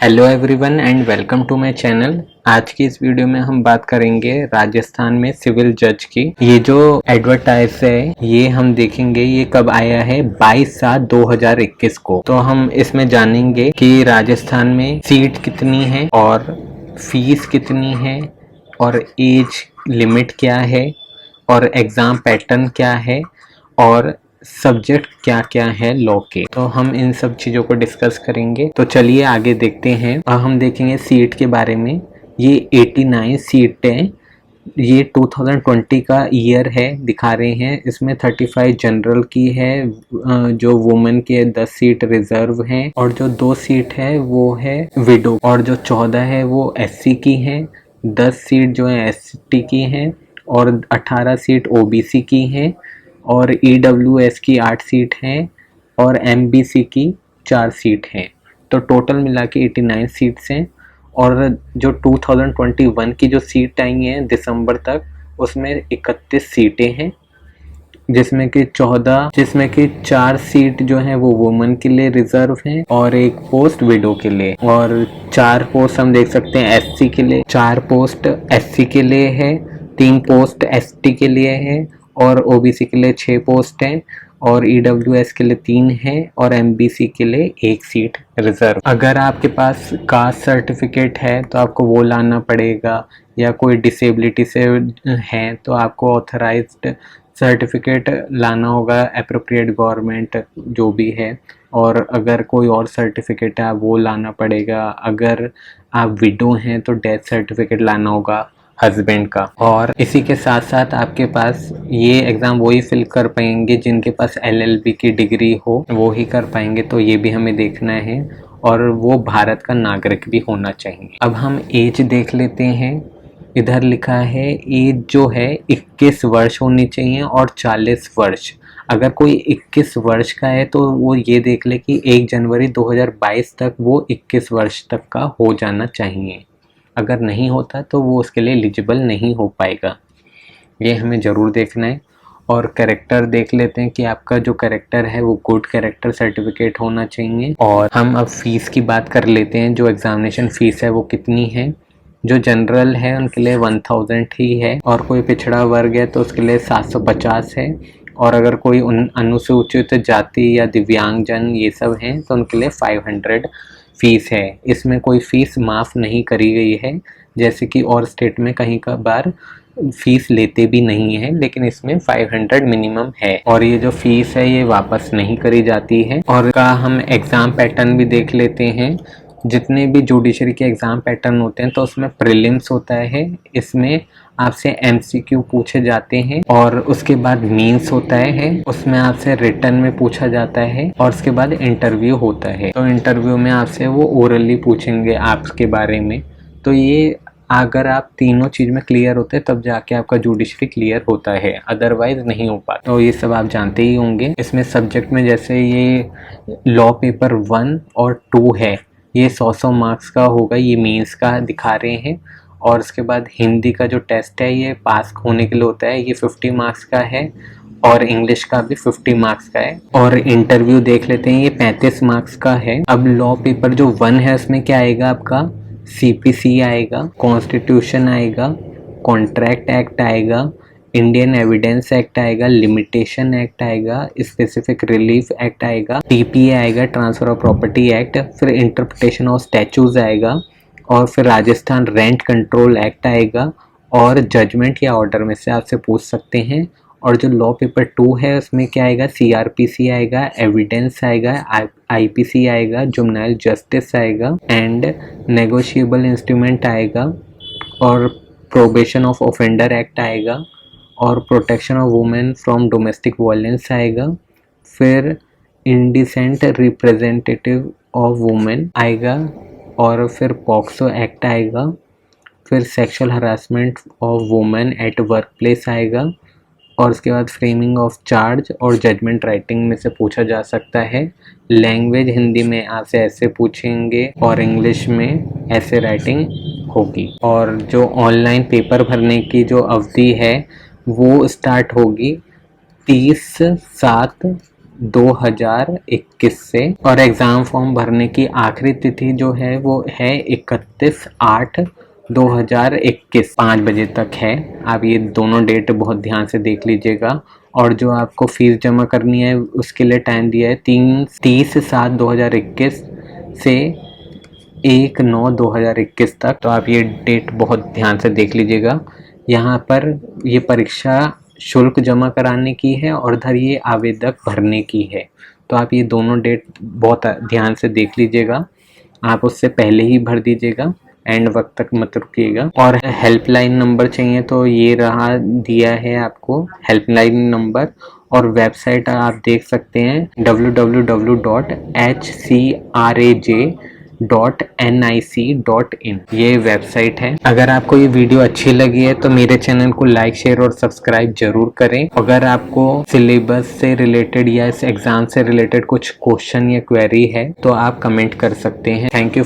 Hello everyone and welcome to my channel. आज की इस वीडियो में हम बात करेंगे राजस्थान में सिविल जज की। ये जो एडवर्टाइज है ये हम देखेंगे ये कब आया है 22/7/2021 को। तो हम इसमें जानेंगे कि राजस्थान में सीट कितनी है और फीस कितनी है और एज लिमिट क्या है और एग्ज़ाम पैटर्न क्या है और सब्जेक्ट क्या क्या है लॉ के। तो हम इन सब चीज़ों को डिस्कस करेंगे। तो चलिए आगे देखते हैं। अब हम देखेंगे सीट के बारे में। ये 89 सीट है। ये 2020 का ईयर है दिखा रहे हैं। इसमें 35 जनरल की है, जो वुमेन की है 10 सीट रिजर्व हैं और जो 2 सीट है वो है विडो और जो 14 है वो एससी की है। 10 सीट जो है एसटी की है और 18 सीट ओबीसी की है और ईडब्ल्यूएस की 8 सीट हैं और एमबीसी की 4 सीट हैं। तो टोटल मिला के 89 सीट्स हैं। और जो 2021 की जो सीट आई हैं दिसंबर तक, उसमें 31 सीटें हैं, जिसमें कि 4 सीट जो है वो वुमेन के लिए रिजर्व हैं और एक पोस्ट विडो के लिए। और 4 पोस्ट हम देख सकते हैं एससी के लिए, 4 पोस्ट एससी के लिए है, 3 पोस्ट एसटी के लिए है और ओबीसी के लिए 6 पोस्ट हैं और ईडब्ल्यूएस के लिए 3 हैं और एमबीसी के लिए 1 सीट रिजर्व। अगर आपके पास कास्ट सर्टिफिकेट है तो आपको वो लाना पड़ेगा, या कोई डिसेबिलिटी से है तो आपको ऑथराइज्ड सर्टिफिकेट लाना होगा, अप्रोप्रिएट गवर्नमेंट जो भी है। और अगर कोई और सर्टिफिकेट है वो लाना पड़ेगा। अगर आप विडो हैं तो डेथ सर्टिफिकेट लाना होगा हस्बैंड का। और इसी के साथ साथ आपके पास ये एग्ज़ाम वही फिल कर पाएंगे जिनके पास एलएलबी की डिग्री हो, वो ही कर पाएंगे। तो ये भी हमें देखना है और वो भारत का नागरिक भी होना चाहिए। अब हम एज देख लेते हैं। इधर लिखा है एज जो है 21 वर्ष होनी चाहिए और 40 वर्ष। अगर कोई 21 वर्ष का है तो वो ये देख ले कि 1 जनवरी 2022 तक वो 21 वर्ष तक का हो जाना चाहिए। अगर नहीं होता तो वो उसके लिए एलिजिबल नहीं हो पाएगा। ये हमें ज़रूर देखना है। और कैरेक्टर देख लेते हैं कि आपका जो कैरेक्टर है वो गुड कैरेक्टर सर्टिफिकेट होना चाहिए। और हम अब फीस की बात कर लेते हैं। जो एग्ज़ामिनेशन फ़ीस है वो कितनी है। जो जनरल है उनके लिए 1000 ही है और कोई पिछड़ा वर्ग है तो उसके लिए 750 है। और अगर कोई अनुसूचित जाति या दिव्यांगजन ये सब हैं तो उनके लिए 500 फीस है। इसमें कोई फ़ीस माफ़ नहीं करी गई है, जैसे कि और स्टेट में कहीं का बार फ़ीस लेते भी नहीं है, लेकिन इसमें 500 मिनिमम है। और ये जो फ़ीस है ये वापस नहीं करी जाती है। और का हम एग्ज़ाम पैटर्न भी देख लेते हैं। जितने भी जुडिशरी के एग्ज़ाम पैटर्न होते हैं तो उसमें प्रीलिम्स होता है, इसमें आपसे एमसीक्यू पूछे जाते हैं और उसके बाद मीन्स होता है, उसमें आपसे रिटन में पूछा जाता है और उसके बाद इंटरव्यू होता है। तो इंटरव्यू में आपसे वो ओरली पूछेंगे आपके बारे में। तो ये अगर आप तीनों चीज़ में क्लियर होते हैं तब जाके आपका जुडिशरी क्लियर होता है, अदरवाइज नहीं हो पाता। तो ये सब आप जानते ही होंगे। इसमें सब्जेक्ट में जैसे ये लॉ पेपर 1 और 2 है, ये 100 मार्क्स का होगा, ये मीन्स का दिखा रहे हैं। और उसके बाद हिंदी का जो टेस्ट है ये पास होने के लिए होता है, ये 50 मार्क्स का है और इंग्लिश का भी 50 मार्क्स का है। और इंटरव्यू देख लेते हैं, ये 35 मार्क्स का है। अब लॉ पेपर जो 1 है उसमें क्या आएगा आपका, सीपीसी आएगा, कॉन्स्टिट्यूशन आएगा, कॉन्ट्रैक्ट एक्ट आएगा, इंडियन एविडेंस एक्ट आएगा, लिमिटेशन एक्ट आएगा, स्पेसिफिक रिलीफ एक्ट आएगा, टीपीए आएगा, ट्रांसफर ऑफ प्रॉपर्टी एक्ट, फिर इंटरप्रिटेशन ऑफ स्टैचूज आएगा और फिर राजस्थान रेंट कंट्रोल एक्ट आएगा। और जजमेंट या ऑर्डर में से आपसे पूछ सकते हैं। और जो लॉ पेपर 2 है उसमें क्या आएगा, सीआरपीसी आएगा, एविडेंस आएगा, आईपीसी आएगा, जुवेनाइल जस्टिस आएगा एंड नेगोशिएबल इंस्ट्रूमेंट आएगा और प्रोबेशन ऑफ ऑफेंडर एक्ट आएगा और protection of women from domestic violence आएगा। फिर इंडिसेंट रिप्रेजेंटेटिव ऑफ वुमेन आएगा और फिर पॉक्सो एक्ट आएगा। फिर sexual harassment of women at work place आएगा। और उसके बाद फ्रेमिंग ऑफ चार्ज और जजमेंट राइटिंग में से पूछा जा सकता है। लैंग्वेज हिंदी में आपसे ऐसे पूछेंगे और इंग्लिश में ऐसे राइटिंग होगी। और जो ऑनलाइन पेपर भरने की जो अवधि है वो स्टार्ट होगी 30/7 2021 से। और एग्ज़ाम फॉर्म भरने की आखिरी तिथि जो है वो है 31/8/2021 5 बजे तक है। आप ये दोनों डेट बहुत ध्यान से देख लीजिएगा। और जो आपको फीस जमा करनी है उसके लिए टाइम दिया है 30/7/2021 से 1/9/2021 तक। तो आप ये डेट बहुत ध्यान से देख लीजिएगा। यहाँ पर ये परीक्षा शुल्क जमा कराने की है और उधर ये आवेदक भरने की है। तो आप ये दोनों डेट बहुत ध्यान से देख लीजिएगा। आप उससे पहले ही भर दीजिएगा, एंड वक्त तक मत रुकिएगा। और हेल्पलाइन नंबर चाहिए तो ये रहा दिया है आपको हेल्पलाइन नंबर। और वेबसाइट आप देख सकते हैं www.hcraj.nic.in, ये वेबसाइट है। अगर आपको ये वीडियो अच्छी लगी है तो मेरे चैनल को लाइक, शेयर और सब्सक्राइब जरूर करें। अगर आपको सिलेबस से रिलेटेड या इस एग्जाम से रिलेटेड कुछ क्वेश्चन या क्वेरी है तो आप कमेंट कर सकते हैं। Thank you.